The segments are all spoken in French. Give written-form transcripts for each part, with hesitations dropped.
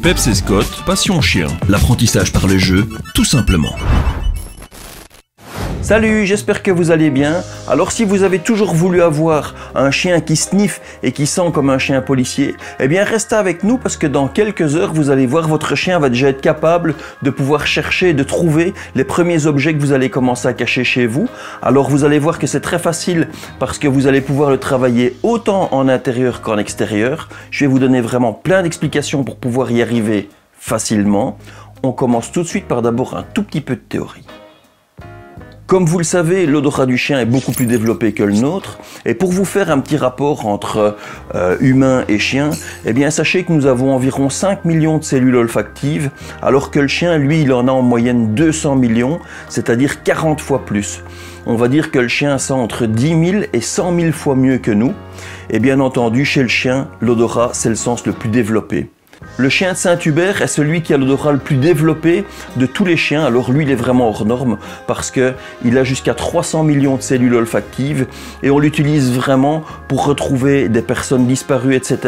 Peps et Scott, passion chien. L'apprentissage par le jeu, tout simplement. Salut, j'espère que vous allez bien. Alors si vous avez toujours voulu avoir un chien qui sniffe et qui sent comme un chien policier, eh bien restez avec nous parce que dans quelques heures, vous allez voir votre chien va déjà être capable de pouvoir chercher, de trouver les premiers objets que vous allez commencer à cacher chez vous. Alors vous allez voir que c'est très facile parce que vous allez pouvoir le travailler autant en intérieur qu'en extérieur. Je vais vous donner vraiment plein d'explications pour pouvoir y arriver facilement. On commence tout de suite par d'abord un tout petit peu de théorie. Comme vous le savez, l'odorat du chien est beaucoup plus développé que le nôtre. Et pour vous faire un petit rapport entre humain et chien, eh bien sachez que nous avons environ 5 millions de cellules olfactives, alors que le chien, lui, il en a en moyenne 200 millions, c'est-à-dire 40 fois plus. On va dire que le chien sent entre 10 000 et 100 000 fois mieux que nous. Et bien entendu, chez le chien, l'odorat, c'est le sens le plus développé. Le chien de Saint-Hubert est celui qui a l'odorat le plus développé de tous les chiens. Alors lui, il est vraiment hors norme parce qu'il a jusqu'à 300 millions de cellules olfactives et on l'utilise vraiment pour retrouver des personnes disparues, etc.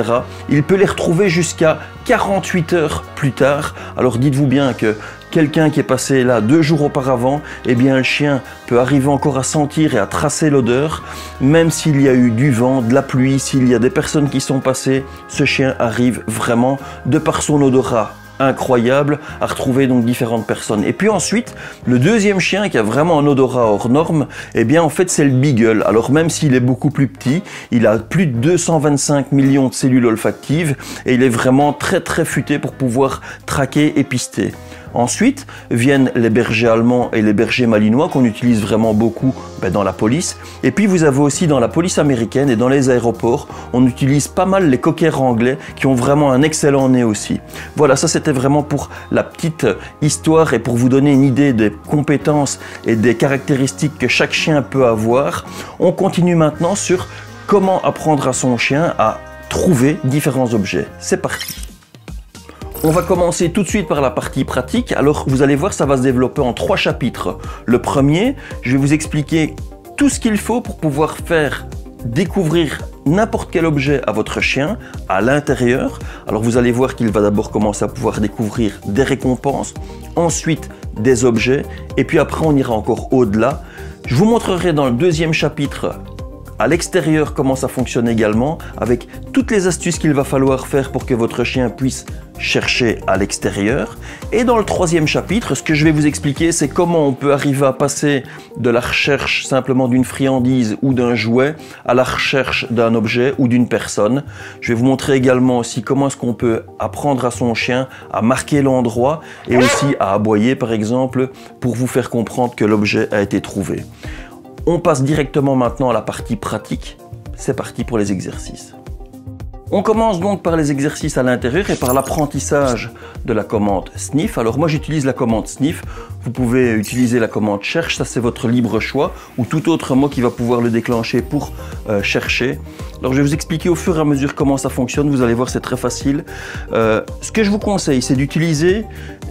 Il peut les retrouver jusqu'à 48 heures plus tard. Alors dites-vous bien que quelqu'un qui est passé là 2 jours auparavant, eh bien le chien peut arriver encore à sentir et à tracer l'odeur, même s'il y a eu du vent, de la pluie, s'il y a des personnes qui sont passées, ce chien arrive vraiment, de par son odorat incroyable, à retrouver donc différentes personnes. Et puis ensuite, le deuxième chien qui a vraiment un odorat hors norme, eh bien en fait c'est le beagle. Alors même s'il est beaucoup plus petit, il a plus de 225 millions de cellules olfactives et il est vraiment très futé pour pouvoir traquer et pister. Ensuite viennent les bergers allemands et les bergers malinois qu'on utilise vraiment beaucoup dans la police. Et puis vous avez aussi dans la police américaine et dans les aéroports, on utilise pas mal les cockers anglais qui ont vraiment un excellent nez aussi. Voilà, ça c'était vraiment pour la petite histoire et pour vous donner une idée des compétences et des caractéristiques que chaque chien peut avoir. On continue maintenant sur comment apprendre à son chien à trouver différents objets. C'est parti! On va commencer tout de suite par la partie pratique. Alors vous allez voir, ça va se développer en 3 chapitres. Le premier, je vais vous expliquer tout ce qu'il faut pour pouvoir faire découvrir n'importe quel objet à votre chien à l'intérieur. Alors vous allez voir qu'il va d'abord commencer à pouvoir découvrir des récompenses, ensuite des objets, et puis après on ira encore au-delà. Je vous montrerai dans le deuxième chapitre à l'extérieur comment ça fonctionne également, avec toutes les astuces qu'il va falloir faire pour que votre chien puisse chercher à l'extérieur. Et dans le troisième chapitre, ce que je vais vous expliquer, c'est comment on peut arriver à passer de la recherche simplement d'une friandise ou d'un jouet à la recherche d'un objet ou d'une personne. Je vais vous montrer également aussi comment est-ce qu'on peut apprendre à son chien à marquer l'endroit et aussi à aboyer par exemple pour vous faire comprendre que l'objet a été trouvé. On passe directement maintenant à la partie pratique. C'est parti pour les exercices. On commence donc par les exercices à l'intérieur et par l'apprentissage de la commande sniff. Alors moi j'utilise la commande sniff, vous pouvez utiliser la commande cherche, ça c'est votre libre choix, ou tout autre mot qui va pouvoir le déclencher pour chercher. Alors je vais vous expliquer au fur et à mesure comment ça fonctionne, vous allez voir c'est très facile. Ce que je vous conseille c'est d'utiliser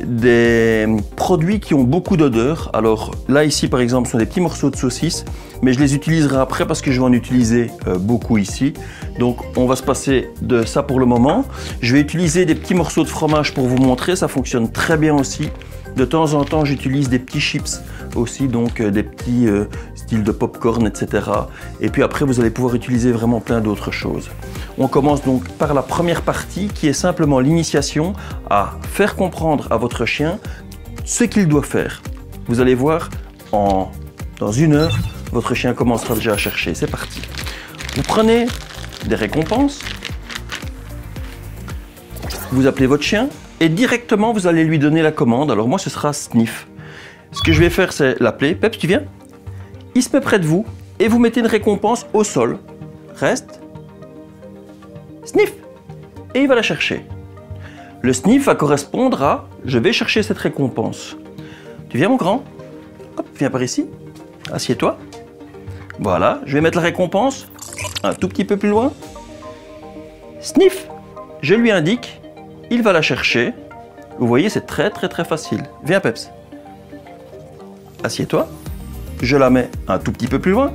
des produits qui ont beaucoup d'odeur. Alors là ici par exemple ce sont des petits morceaux de saucisse, mais je les utiliserai après parce que je vais en utiliser beaucoup ici. Donc on va se passer de ça pour le moment. Je vais utiliser des petits morceaux de fromage pour vous montrer, ça fonctionne très bien aussi. De temps en temps j'utilise des petits chips aussi, donc des petits styles de popcorn, etc. Et puis après vous allez pouvoir utiliser vraiment plein d'autres choses. On commence donc par la première partie qui est simplement l'initiation à faire comprendre à votre chien ce qu'il doit faire. Vous allez voir, dans 1 heure, votre chien commencera déjà à chercher. C'est parti. Vous prenez des récompenses, vous appelez votre chien et directement vous allez lui donner la commande. Alors moi ce sera sniff. Ce que je vais faire c'est l'appeler. Peps, tu viens? Il se met près de vous et vous mettez une récompense au sol. Reste. Sniff. Et il va la chercher. Le sniff va correspondre à je vais chercher cette récompense. Tu viens mon grand? Hop, viens par ici. Assieds-toi. Voilà, je vais mettre la récompense un tout petit peu plus loin. Sniff. Je lui indique, il va la chercher. Vous voyez, c'est très facile. Viens Peps. Assieds-toi. Je la mets un tout petit peu plus loin.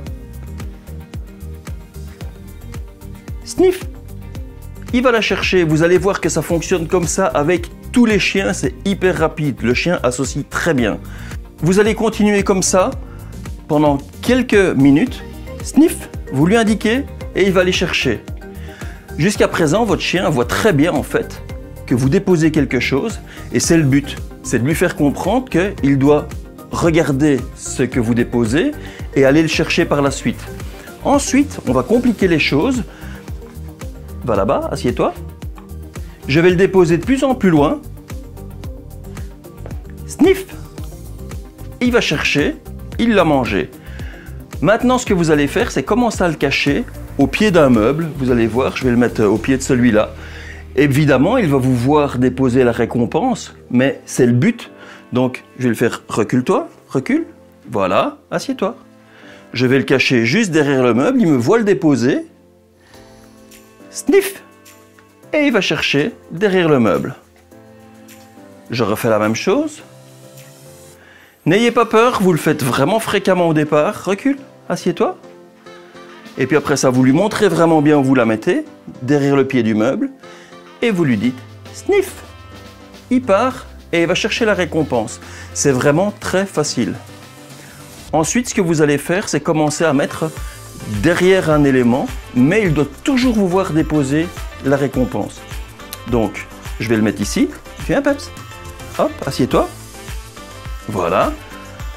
Sniff. il va la chercher. Vous allez voir que ça fonctionne comme ça avec tous les chiens, c'est hyper rapide. Le chien associe très bien. Vous allez continuer comme ça pendant quelques minutes. Sniff, vous lui indiquez et il va aller chercher. Jusqu'à présent, votre chien voit très bien en fait que vous déposez quelque chose et c'est le but. C'est de lui faire comprendre qu'il doit regarder ce que vous déposez et aller le chercher par la suite. Ensuite, on va compliquer les choses. Va là-bas, assieds-toi. Je vais le déposer de plus en plus loin. Sniff. Il va chercher, il l'a mangé. Maintenant, ce que vous allez faire, c'est commencer à le cacher au pied d'un meuble. Vous allez voir, je vais le mettre au pied de celui-là. Évidemment, il va vous voir déposer la récompense, mais c'est le but. Donc, je vais le faire recule-toi, recule. Voilà, assieds-toi. Je vais le cacher juste derrière le meuble, il me voit le déposer. Sniff. Et il va chercher derrière le meuble. Je refais la même chose. N'ayez pas peur, vous le faites vraiment fréquemment au départ. Recule, assieds-toi. Et puis après ça, vous lui montrez vraiment bien où vous la mettez, derrière le pied du meuble. Et vous lui dites sniff. Il part et il va chercher la récompense. C'est vraiment très facile. Ensuite, ce que vous allez faire, c'est commencer à mettre derrière un élément, mais il doit toujours vous voir déposer la récompense. Donc, je vais le mettre ici. Viens, Peps. Hop, assieds-toi. Voilà.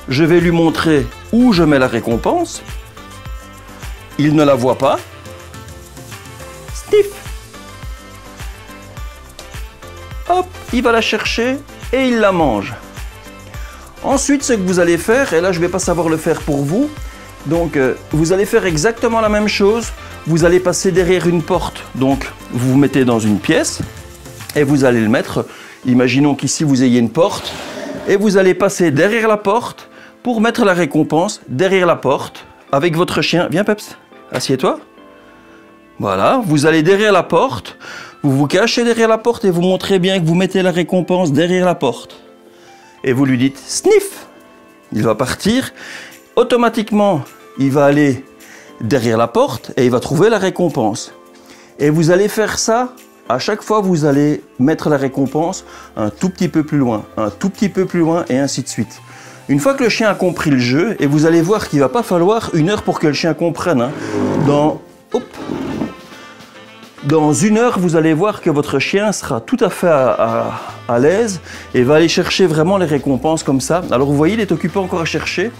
Je vais lui montrer où je mets la récompense. Il ne la voit pas. Sniff. Hop, il va la chercher et il la mange. Ensuite, ce que vous allez faire, et là je ne vais pas savoir le faire pour vous, donc vous allez faire exactement la même chose. Vous allez passer derrière une porte, donc vous vous mettez dans une pièce et vous allez le mettre. Imaginons qu'ici vous ayez une porte et vous allez passer derrière la porte pour mettre la récompense derrière la porte avec votre chien. Viens Peps, assieds-toi. Voilà, vous allez derrière la porte, vous vous cachez derrière la porte et vous montrez bien que vous mettez la récompense derrière la porte. Et vous lui dites sniff. Il va partir. Automatiquement, il va aller derrière la porte et il va trouver la récompense. Et vous allez faire ça, à chaque fois vous allez mettre la récompense un tout petit peu plus loin, un tout petit peu plus loin et ainsi de suite. Une fois que le chien a compris le jeu, et vous allez voir qu'il ne va pas falloir 1 heure pour que le chien comprenne. Hein. Dans 1 heure, vous allez voir que votre chien sera tout à fait à l'aise et va aller chercher vraiment les récompenses comme ça. Alors vous voyez, il est occupé encore à chercher.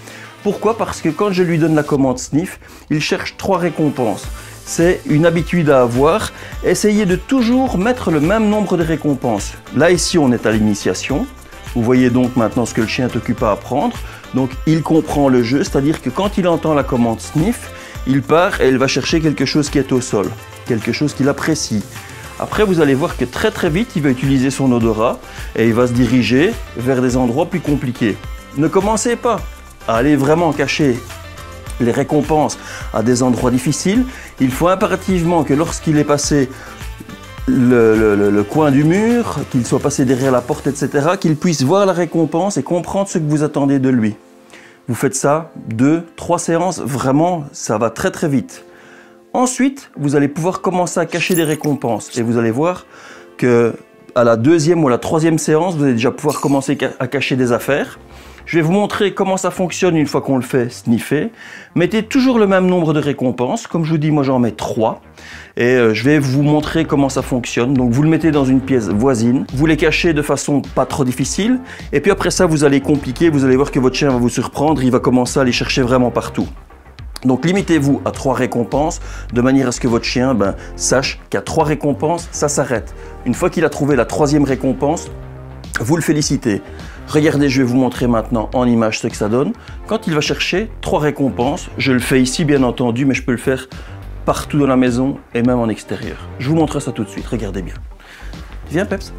Pourquoi? Parce que quand je lui donne la commande sniff, il cherche 3 récompenses. C'est une habitude à avoir. Essayez de toujours mettre le même nombre de récompenses. Là, ici, on est à l'initiation. Vous voyez donc maintenant ce que le chien est occupé à apprendre. Donc, il comprend le jeu, c'est-à-dire que quand il entend la commande sniff, il part et il va chercher quelque chose qui est au sol, quelque chose qu'il apprécie. Après, vous allez voir que très très vite, il va utiliser son odorat et il va se diriger vers des endroits plus compliqués. Ne commencez pas à aller vraiment cacher les récompenses à des endroits difficiles. Il faut impérativement que lorsqu'il est passé le coin du mur, qu'il soit passé derrière la porte, etc., qu'il puisse voir la récompense et comprendre ce que vous attendez de lui. Vous faites ça 2, 3 séances, vraiment, ça va très très vite. Ensuite, vous allez pouvoir commencer à cacher des récompenses et vous allez voir que à la 2e ou la 3e séance, vous allez déjà pouvoir commencer à cacher des affaires. Je vais vous montrer comment ça fonctionne une fois qu'on le fait sniffer. Mettez toujours le même nombre de récompenses. Comme je vous dis, moi j'en mets 3. Et je vais vous montrer comment ça fonctionne. Donc vous le mettez dans une pièce voisine. Vous les cachez de façon pas trop difficile. Et puis après ça, vous allez compliquer. Vous allez voir que votre chien va vous surprendre. Il va commencer à les chercher vraiment partout. Donc limitez-vous à 3 récompenses, de manière à ce que votre chien sache qu'à 3 récompenses, ça s'arrête. Une fois qu'il a trouvé la 3e récompense, vous le félicitez. Regardez, je vais vous montrer maintenant en image ce que ça donne. Quand il va chercher 3 récompenses, je le fais ici bien entendu, mais je peux le faire partout dans la maison et même en extérieur. Je vous montre ça tout de suite, regardez bien. Viens Peps.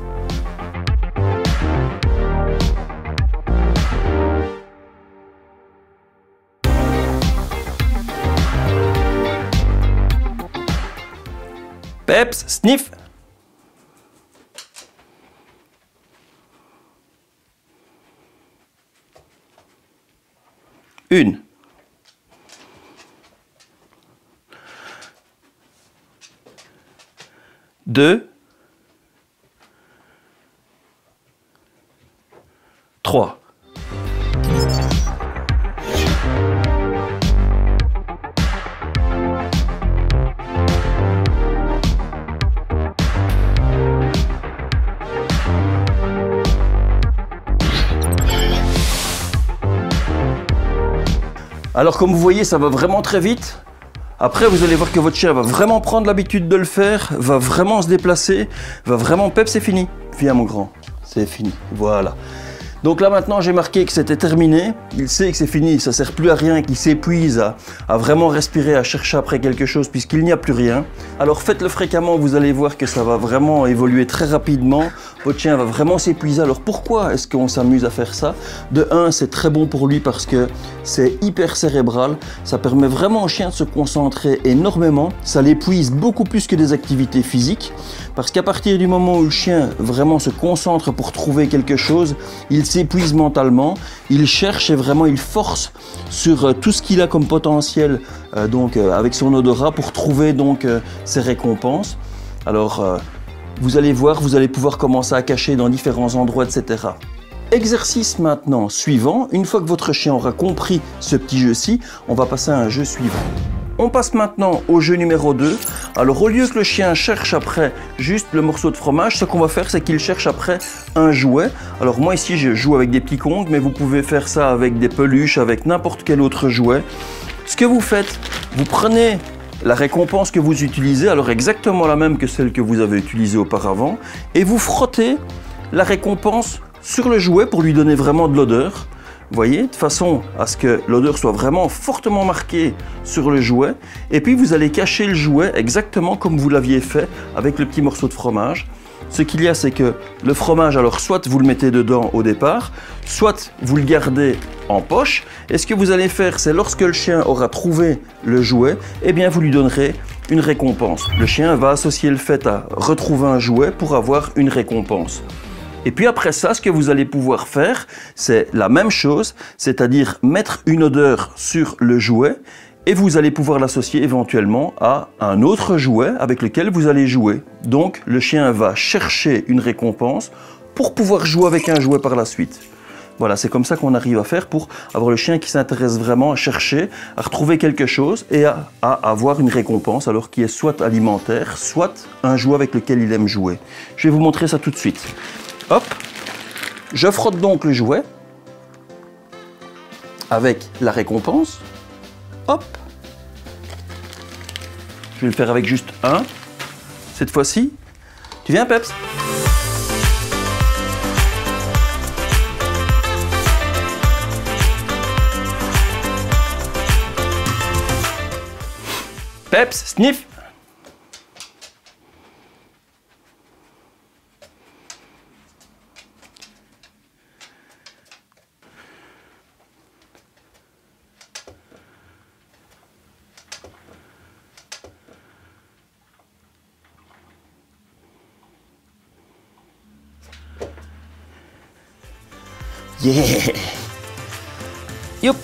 Peps, sniff. Une. 2, 3. Alors comme vous voyez, ça va vraiment très vite. Après, vous allez voir que votre chien va vraiment prendre l'habitude de le faire, va vraiment se déplacer, va vraiment... Pep, c'est fini. Viens mon grand, c'est fini. Voilà. Donc là maintenant, j'ai marqué que c'était terminé. Il sait que c'est fini, ça ne sert plus à rien, qu'il s'épuise à vraiment respirer, à chercher après quelque chose puisqu'il n'y a plus rien. Alors faites-le fréquemment, vous allez voir que ça va vraiment évoluer très rapidement. Votre chien va vraiment s'épuiser. Alors pourquoi est-ce qu'on s'amuse à faire ça? De un, c'est très bon pour lui parce que c'est hyper cérébral. Ça permet vraiment au chien de se concentrer énormément. Ça l'épuise beaucoup plus que des activités physiques. Parce qu'à partir du moment où le chien vraiment se concentre pour trouver quelque chose, il s'épuise mentalement, il cherche et vraiment il force sur tout ce qu'il a comme potentiel avec son odorat pour trouver donc ses récompenses. Alors vous allez voir, vous allez pouvoir commencer à cacher dans différents endroits, etc. Exercice maintenant suivant, une fois que votre chien aura compris ce petit jeu-ci, on va passer à un jeu suivant. On passe maintenant au jeu numéro 2. Alors au lieu que le chien cherche après juste le morceau de fromage, ce qu'on va faire c'est qu'il cherche après un jouet. Alors moi ici je joue avec des petits congues, mais vous pouvez faire ça avec des peluches, avec n'importe quel autre jouet. Ce que vous faites, vous prenez la récompense que vous utilisez, alors exactement la même que celle que vous avez utilisée auparavant, et vous frottez la récompense sur le jouet pour lui donner vraiment de l'odeur. Vous voyez, de façon à ce que l'odeur soit vraiment fortement marquée sur le jouet. Et puis vous allez cacher le jouet exactement comme vous l'aviez fait avec le petit morceau de fromage. Ce qu'il y a, c'est que le fromage, alors soit vous le mettez dedans au départ, soit vous le gardez en poche. Et ce que vous allez faire, c'est lorsque le chien aura trouvé le jouet, eh bien vous lui donnerez une récompense. Le chien va associer le fait à retrouver un jouet pour avoir une récompense. Et puis après ça, ce que vous allez pouvoir faire, c'est la même chose, c'est-à-dire mettre une odeur sur le jouet et vous allez pouvoir l'associer éventuellement à un autre jouet avec lequel vous allez jouer. Donc le chien va chercher une récompense pour pouvoir jouer avec un jouet par la suite. Voilà, c'est comme ça qu'on arrive à faire pour avoir le chien qui s'intéresse vraiment à chercher, à retrouver quelque chose et à avoir une récompense, alors qui est soit alimentaire, soit un jouet avec lequel il aime jouer. Je vais vous montrer ça tout de suite. Hop, je frotte donc le jouet avec la récompense. Hop, je vais le faire avec juste un. Cette fois-ci, tu viens Peps? Peps, sniff. Yeah! Yop!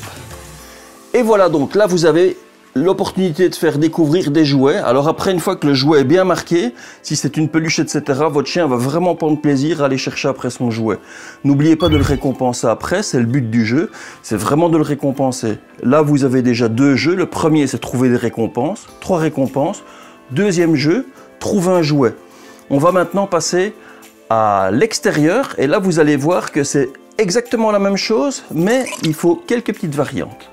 Et voilà, donc là vous avez l'opportunité de faire découvrir des jouets. Alors après, une fois que le jouet est bien marqué, si c'est une peluche, etc., votre chien va vraiment prendre plaisir à aller chercher après son jouet. N'oubliez pas de le récompenser après, c'est le but du jeu, c'est vraiment de le récompenser. Là, vous avez déjà 2 jeux. Le premier, c'est trouver des récompenses, 3 récompenses. Deuxième jeu, trouver un jouet. On va maintenant passer à l'extérieur et là, vous allez voir que c'est exactement la même chose, mais il faut quelques petites variantes.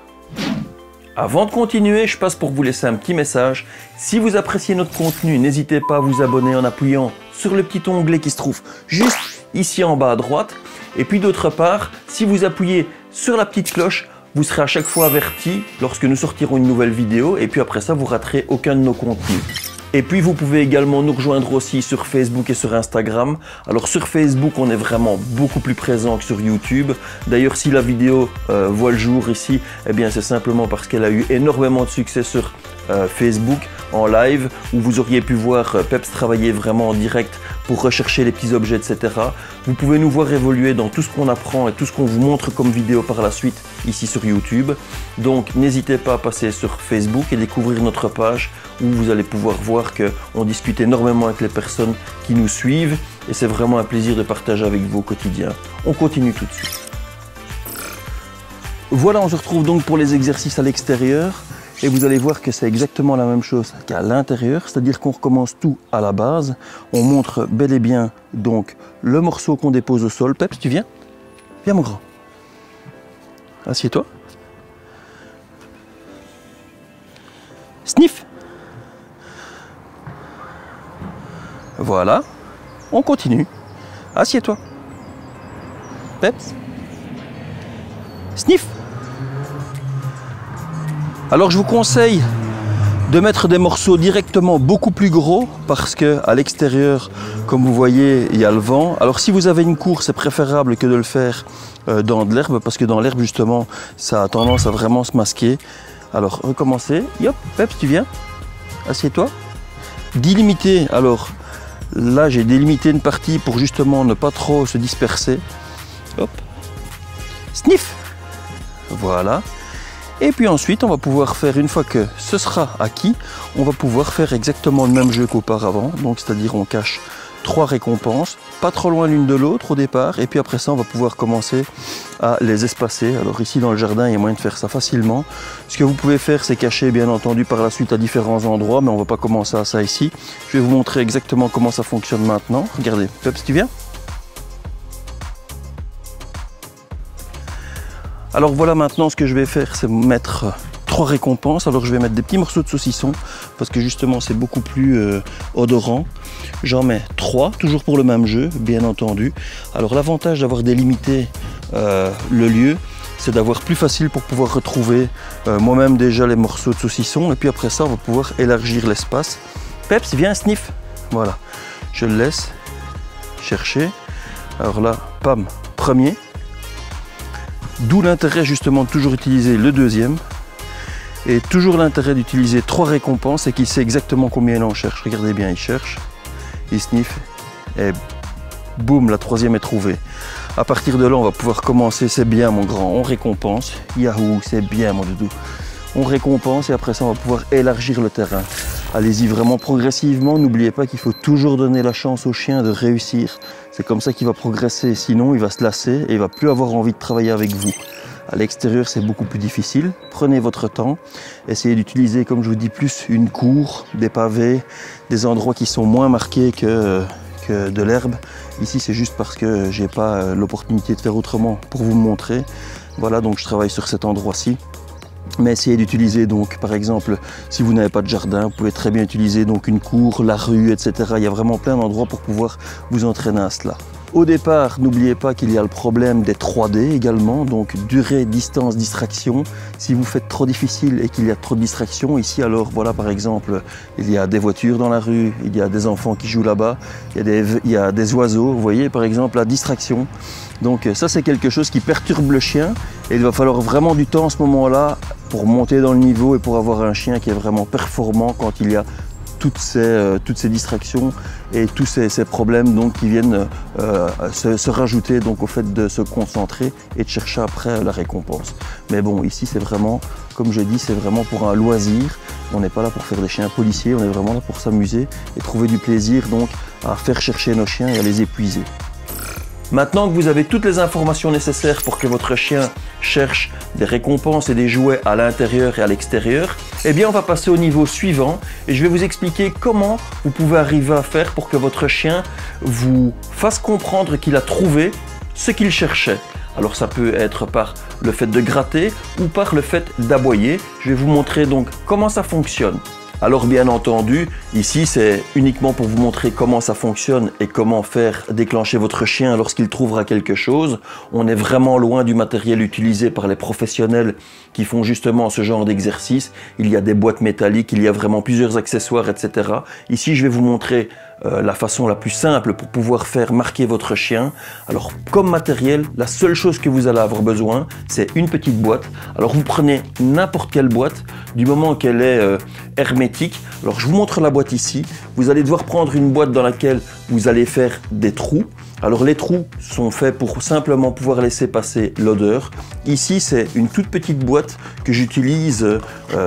Avant de continuer, je passe pour vous laisser un petit message. Si vous appréciez notre contenu, n'hésitez pas à vous abonner en appuyant sur le petit onglet qui se trouve juste ici en bas à droite. Et puis d'autre part, si vous appuyez sur la petite cloche, vous serez à chaque fois averti lorsque nous sortirons une nouvelle vidéo. Et puis après ça, vous raterez aucun de nos contenus. Et puis vous pouvez également nous rejoindre aussi sur Facebook et sur Instagram. Alors sur Facebook, on est vraiment beaucoup plus présent que sur YouTube. D'ailleurs, si la vidéo voit le jour ici, eh bien c'est simplement parce qu'elle a eu énormément de succès sur Facebook en live, où vous auriez pu voir Peps travailler vraiment en direct pour rechercher les petits objets, etc. Vous pouvez nous voir évoluer dans tout ce qu'on apprend et tout ce qu'on vous montre comme vidéo par la suite ici sur YouTube. Donc n'hésitez pas à passer sur Facebook et découvrir notre page où vous allez pouvoir voir qu'on discute énormément avec les personnes qui nous suivent et c'est vraiment un plaisir de partager avec vous au quotidien. On continue tout de suite. Voilà, on se retrouve donc pour les exercices à l'extérieur. Et vous allez voir que c'est exactement la même chose qu'à l'intérieur, c'est-à-dire qu'on recommence tout à la base. On montre bel et bien donc le morceau qu'on dépose au sol. Peps, tu viens? Viens mon grand. Assieds-toi. Sniff. Voilà. On continue. Assieds-toi. Peps. Sniff. Alors je vous conseille de mettre des morceaux directement beaucoup plus gros parce que à l'extérieur, comme vous voyez, il y a le vent. Alors si vous avez une cour, c'est préférable que de le faire dans de l'herbe parce que dans l'herbe justement, ça a tendance à vraiment se masquer. Alors recommencez. Hop, Peps, tu viens. Assieds-toi. Délimiter. Alors là, j'ai délimité une partie pour justement ne pas trop se disperser. Hop. Sniff. Voilà. Et puis ensuite, on va pouvoir faire, une fois que ce sera acquis, on va pouvoir faire exactement le même jeu qu'auparavant. Donc, c'est-à-dire on cache 3 récompenses, pas trop loin l'une de l'autre au départ. Et puis après ça, on va pouvoir commencer à les espacer. Alors ici, dans le jardin, il y a moyen de faire ça facilement. Ce que vous pouvez faire, c'est cacher, bien entendu, par la suite à différents endroits. Mais on ne va pas commencer à ça ici. Je vais vous montrer exactement comment ça fonctionne maintenant. Regardez, Peps, tu viens ? Alors voilà, maintenant ce que je vais faire, c'est mettre 3 récompenses. Alors je vais mettre des petits morceaux de saucisson parce que justement c'est beaucoup plus odorant. J'en mets 3, toujours pour le même jeu, bien entendu. Alors l'avantage d'avoir délimité le lieu, c'est d'avoir plus facile pour pouvoir retrouver moi-même déjà les morceaux de saucisson. Et puis après ça, on va pouvoir élargir l'espace. Peps, viens, sniff. Voilà, je le laisse chercher. Alors là, pam, premier. D'où l'intérêt justement de toujours utiliser le deuxième. Et toujours l'intérêt d'utiliser 3 récompenses et qu'il sait exactement combien il en cherche. Regardez bien, il cherche, il sniffe et boum, la 3e est trouvée. À partir de là, on va pouvoir commencer. C'est bien mon grand, on récompense. Yahoo, c'est bien mon doudou. On récompense et après ça, on va pouvoir élargir le terrain. Allez-y vraiment progressivement. N'oubliez pas qu'il faut toujours donner la chance au chien de réussir. C'est comme ça qu'il va progresser. Sinon, il va se lasser et il va plus avoir envie de travailler avec vous. À l'extérieur, c'est beaucoup plus difficile. Prenez votre temps. Essayez d'utiliser, comme je vous dis, plus une cour, des pavés, des endroits qui sont moins marqués que de l'herbe. Ici, c'est juste parce que j'ai pas l'opportunité de faire autrement pour vous montrer. Voilà, donc je travaille sur cet endroit-ci. Mais essayez d'utiliser donc, par exemple, si vous n'avez pas de jardin, vous pouvez très bien utiliser donc une cour, la rue, etc. Il y a vraiment plein d'endroits pour pouvoir vous entraîner à cela. Au départ, n'oubliez pas qu'il y a le problème des 3D également, donc durée, distance, distraction. Si vous faites trop difficile et qu'il y a trop de distractions, ici alors voilà par exemple, il y a des voitures dans la rue, il y a des enfants qui jouent là-bas, il y a des oiseaux, vous voyez par exemple la distraction. Donc ça c'est quelque chose qui perturbe le chien et il va falloir vraiment du temps à ce moment-là pour monter dans le niveau et pour avoir un chien qui est vraiment performant quand il y a toutes ces distractions et tous ces problèmes donc, qui viennent se rajouter donc, au fait de se concentrer et de chercher après la récompense. Mais bon, ici c'est vraiment, comme je dis, c'est vraiment pour un loisir. On n'est pas là pour faire des chiens policiers, on est vraiment là pour s'amuser et trouver du plaisir donc à faire chercher nos chiens et à les épuiser. Maintenant que vous avez toutes les informations nécessaires pour que votre chien cherche des récompenses et des jouets à l'intérieur et à l'extérieur, eh bien on va passer au niveau suivant et je vais vous expliquer comment vous pouvez arriver à faire pour que votre chien vous fasse comprendre qu'il a trouvé ce qu'il cherchait. Alors ça peut être par le fait de gratter ou par le fait d'aboyer. Je vais vous montrer donc comment ça fonctionne. Alors bien entendu, ici c'est uniquement pour vous montrer comment ça fonctionne et comment faire déclencher votre chien lorsqu'il trouvera quelque chose. On est vraiment loin du matériel utilisé par les professionnels qui font justement ce genre d'exercice. Il y a des boîtes métalliques, il y a vraiment plusieurs accessoires, etc. Ici je vais vous montrer la façon la plus simple pour pouvoir faire marquer votre chien. Alors comme matériel, la seule chose que vous allez avoir besoin, c'est une petite boîte. Alors vous prenez n'importe quelle boîte, du moment qu'elle est hermétique. Alors je vous montre la boîte ici. Vous allez devoir prendre une boîte dans laquelle vous allez faire des trous. Alors les trous sont faits pour simplement pouvoir laisser passer l'odeur. Ici, c'est une toute petite boîte que j'utilise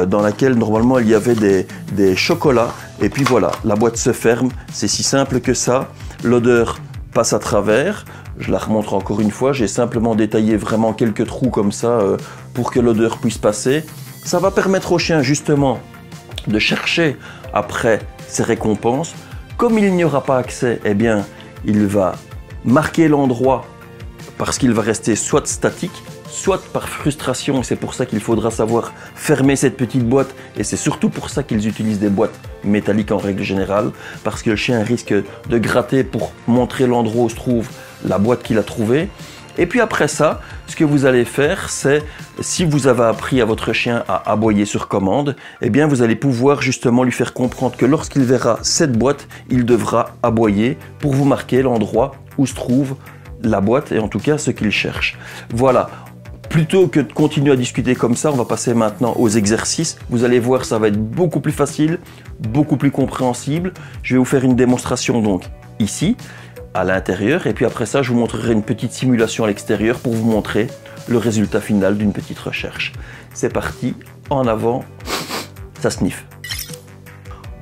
dans laquelle normalement il y avait des chocolats. Et puis voilà, la boîte se ferme, c'est si simple que ça. L'odeur passe à travers. Je la remontre encore une fois, j'ai simplement détaillé vraiment quelques trous comme ça pour que l'odeur puisse passer. Ça va permettre au chien justement de chercher après ses récompenses. Comme il n'y aura pas accès, eh bien, il va marquer l'endroit parce qu'il va rester soit statique, soit par frustration. C'est pour ça qu'il faudra savoir fermer cette petite boîte. Et c'est surtout pour ça qu'ils utilisent des boîtes métalliques en règle générale, parce que le chien risque de gratter pour montrer l'endroit où se trouve la boîte qu'il a trouvée. Et puis après ça, ce que vous allez faire, c'est, si vous avez appris à votre chien à aboyer sur commande, eh bien vous allez pouvoir justement lui faire comprendre que lorsqu'il verra cette boîte, il devra aboyer pour vous marquer l'endroit où se trouve la boîte et en tout cas ce qu'il cherche. Voilà. Plutôt que de continuer à discuter comme ça, on va passer maintenant aux exercices. Vous allez voir, ça va être beaucoup plus facile, beaucoup plus compréhensible. Je vais vous faire une démonstration donc ici, à l'intérieur, et puis après ça, je vous montrerai une petite simulation à l'extérieur pour vous montrer le résultat final d'une petite recherche. C'est parti, en avant, ça sniffe.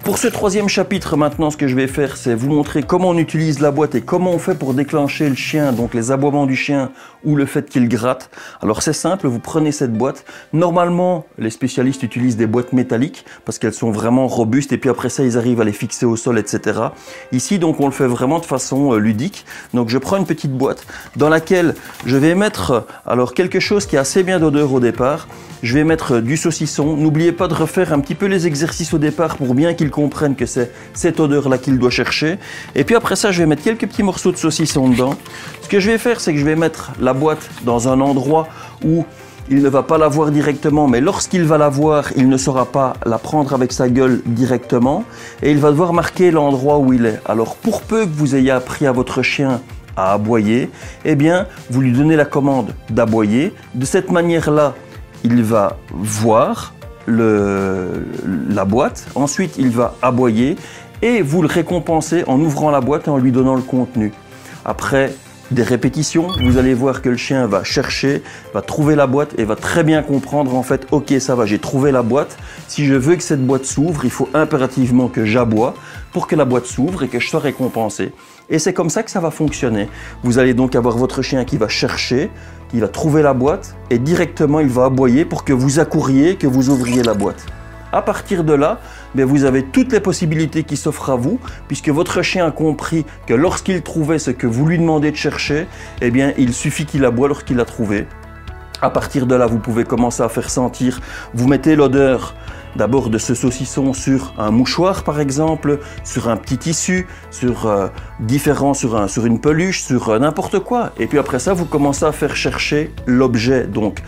Pour ce troisième chapitre, maintenant, ce que je vais faire, c'est vous montrer comment on utilise la boîte et comment on fait pour déclencher le chien, donc les aboiements du chien ou le fait qu'il gratte. Alors c'est simple, vous prenez cette boîte. Normalement, les spécialistes utilisent des boîtes métalliques parce qu'elles sont vraiment robustes et puis après ça, ils arrivent à les fixer au sol, etc. Ici, donc, on le fait vraiment de façon ludique. Donc je prends une petite boîte dans laquelle je vais mettre alors quelque chose qui a assez bien d'odeur au départ. Je vais mettre du saucisson. N'oubliez pas de refaire un petit peu les exercices au départ pour bien qu'il comprenne que c'est cette odeur-là qu'il doit chercher. Et puis après ça, je vais mettre quelques petits morceaux de saucisson dedans. Ce que je vais faire, c'est que je vais mettre la boîte dans un endroit où il ne va pas la voir directement, mais lorsqu'il va la voir, il ne saura pas la prendre avec sa gueule directement. Et il va devoir marquer l'endroit où il est. Alors pour peu que vous ayez appris à votre chien à aboyer, eh bien, vous lui donnez la commande d'aboyer. De cette manière-là, il va voir la boîte, ensuite il va aboyer et vous le récompensez en ouvrant la boîte et en lui donnant le contenu. Après des répétitions, vous allez voir que le chien va chercher, va trouver la boîte et va très bien comprendre en fait, ok ça va, j'ai trouvé la boîte, si je veux que cette boîte s'ouvre, il faut impérativement que j'aboie pour que la boîte s'ouvre et que je sois récompensé. Et c'est comme ça que ça va fonctionner. Vous allez donc avoir votre chien qui va chercher, qui va trouver la boîte et directement il va aboyer pour que vous accouriez, que vous ouvriez la boîte. À partir de là, vous avez toutes les possibilités qui s'offrent à vous puisque votre chien a compris que lorsqu'il trouvait ce que vous lui demandez de chercher, eh bien, il suffit qu'il aboie lorsqu'il l'a trouvé. À partir de là, vous pouvez commencer à faire sentir, vous mettez l'odeur d'abord de ce saucisson sur un mouchoir par exemple, sur un petit tissu, sur une peluche, sur n'importe quoi. Et puis après ça, vous commencez à faire chercher l'objet. Donc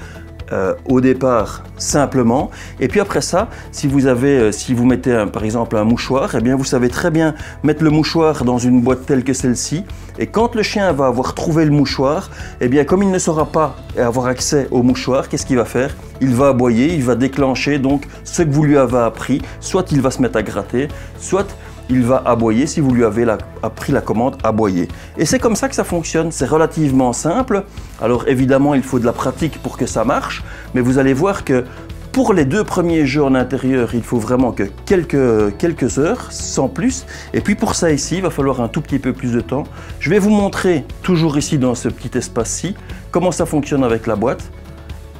au départ simplement, et puis après ça, si vous mettez par exemple un mouchoir, eh bien vous savez très bien mettre le mouchoir dans une boîte telle que celle-ci, et quand le chien va avoir trouvé le mouchoir, eh bien comme il ne saura pas avoir accès au mouchoir, qu'est-ce qu'il va faire? Il va aboyer, il va déclencher donc ce que vous lui avez appris, soit il va se mettre à gratter, soit il va aboyer si vous lui avez appris la commande aboyer. Et c'est comme ça que ça fonctionne, c'est relativement simple. Alors évidemment, il faut de la pratique pour que ça marche, mais vous allez voir que pour les 2 premiers jeux en intérieur, il faut vraiment que quelques heures, sans plus. Et puis pour ça ici, il va falloir un tout petit peu plus de temps. Je vais vous montrer, toujours ici dans ce petit espace-ci, comment ça fonctionne avec la boîte.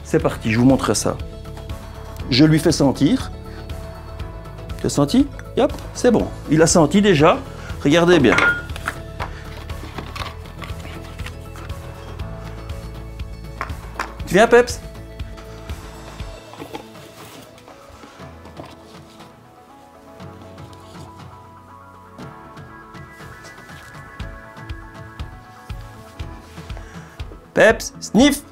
C'est parti, je vous montre ça. Je lui fais sentir. Tu as senti? Hop, c'est bon. Il a senti déjà. Regardez bien. Tu viens, Peps? Peps, sniff!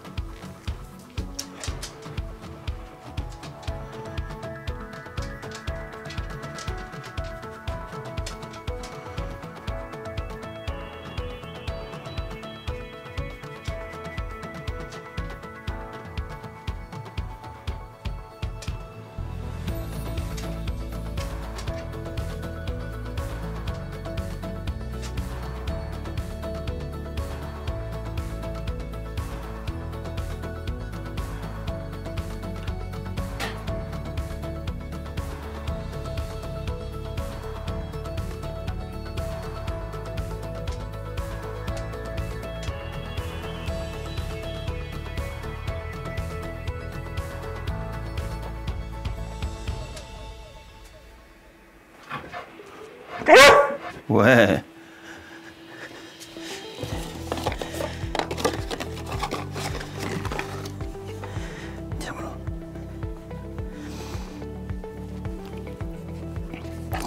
Ouais.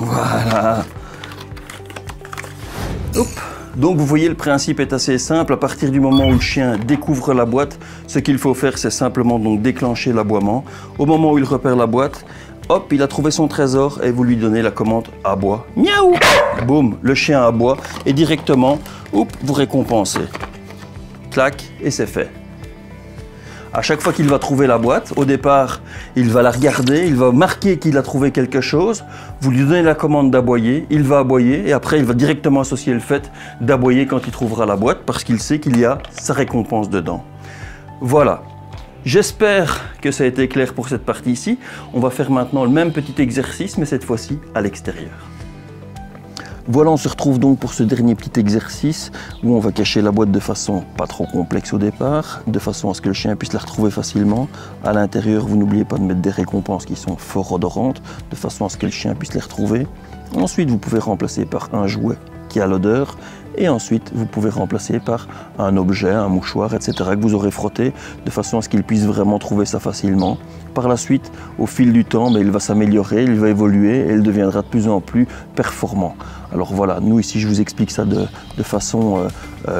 Voilà. Hop. Donc vous voyez, le principe est assez simple. À partir du moment où le chien découvre la boîte, ce qu'il faut faire, c'est simplement donc déclencher l'aboiement. Au moment où il repère la boîte, hop, il a trouvé son trésor et vous lui donnez la commande aboie. Miaou. Boum, le chien aboie et directement, hop, vous récompensez. Clac, et c'est fait. À chaque fois qu'il va trouver la boîte, au départ, il va la regarder, il va marquer qu'il a trouvé quelque chose, vous lui donnez la commande d'aboyer, il va aboyer et après il va directement associer le fait d'aboyer quand il trouvera la boîte parce qu'il sait qu'il y a sa récompense dedans. Voilà. J'espère que ça a été clair pour cette partie-ci. On va faire maintenant le même petit exercice, mais cette fois-ci à l'extérieur. Voilà, on se retrouve donc pour ce dernier petit exercice où on va cacher la boîte de façon pas trop complexe au départ, de façon à ce que le chien puisse la retrouver facilement. À l'intérieur, vous n'oubliez pas de mettre des récompenses qui sont fort odorantes, de façon à ce que le chien puisse les retrouver. Ensuite, vous pouvez remplacer par un jouet qui a l'odeur. Et ensuite, vous pouvez remplacer par un objet, un mouchoir, etc. que vous aurez frotté, de façon à ce qu'il puisse vraiment trouver ça facilement. Par la suite, au fil du temps, il va s'améliorer, il va évoluer et il deviendra de plus en plus performant. Alors voilà, nous ici, je vous explique ça de façon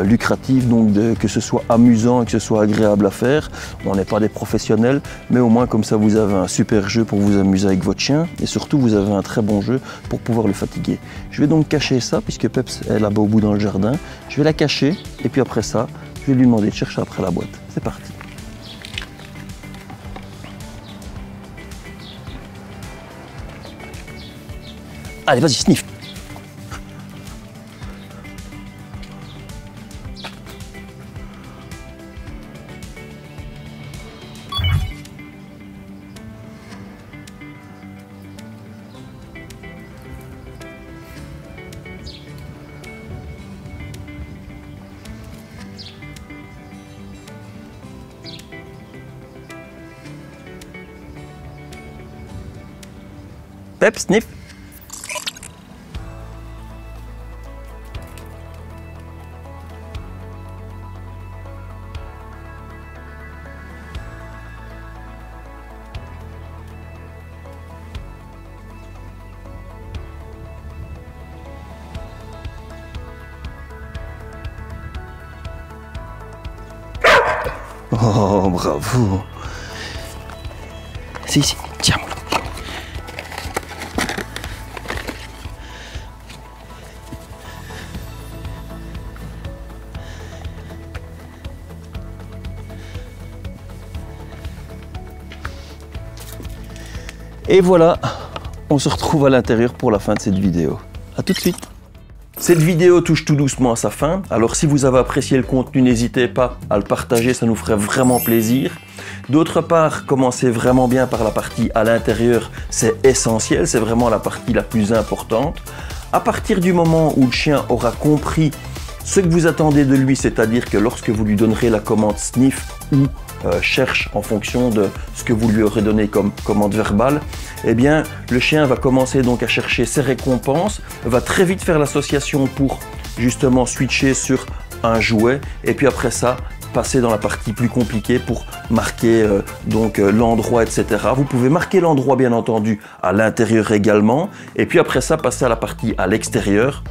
lucrative, donc que ce soit amusant et que ce soit agréable à faire. On n'est pas des professionnels, mais au moins comme ça, vous avez un super jeu pour vous amuser avec votre chien et surtout, vous avez un très bon jeu pour pouvoir le fatiguer. Je vais donc cacher ça, puisque Peps est là-bas au bout dans le jardin. Je vais la cacher et puis après ça, je vais lui demander de chercher après la boîte. C'est parti. Allez, vas-y, sniff. Pep, sniff. Oh, bravo. C'est ici, tiens. Et voilà, on se retrouve à l'intérieur pour la fin de cette vidéo. A tout de suite. Cette vidéo touche tout doucement à sa fin, alors si vous avez apprécié le contenu, n'hésitez pas à le partager, ça nous ferait vraiment plaisir. D'autre part, commencez vraiment bien par la partie à l'intérieur, c'est essentiel, c'est vraiment la partie la plus importante. À partir du moment où le chien aura compris ce que vous attendez de lui, c'est-à-dire que lorsque vous lui donnerez la commande sniff ou cherche en fonction de ce que vous lui aurez donné comme commande verbale, eh bien le chien va commencer donc à chercher ses récompenses, va très vite faire l'association pour justement switcher sur un jouet et puis après ça passer dans la partie plus compliquée pour marquer l'endroit, etc. Vous pouvez marquer l'endroit bien entendu à l'intérieur également et puis après ça passer à la partie à l'extérieur.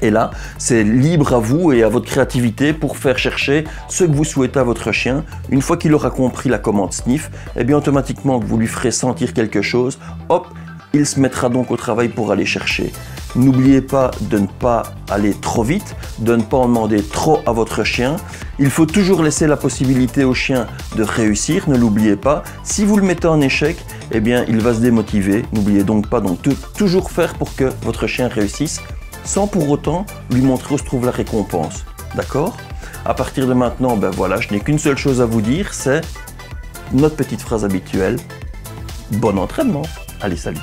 Et là, c'est libre à vous et à votre créativité pour faire chercher ce que vous souhaitez à votre chien. Une fois qu'il aura compris la commande sniff, eh bien automatiquement que vous lui ferez sentir quelque chose, hop, il se mettra donc au travail pour aller chercher. N'oubliez pas de ne pas aller trop vite, de ne pas en demander trop à votre chien. Il faut toujours laisser la possibilité au chien de réussir, ne l'oubliez pas. Si vous le mettez en échec, eh bien il va se démotiver. N'oubliez donc pas de toujours faire pour que votre chien réussisse, sans pour autant lui montrer où se trouve la récompense. D'accord? À partir de maintenant, ben voilà, je n'ai qu'une seule chose à vous dire, c'est notre petite phrase habituelle. Bon entraînement. Allez, salut!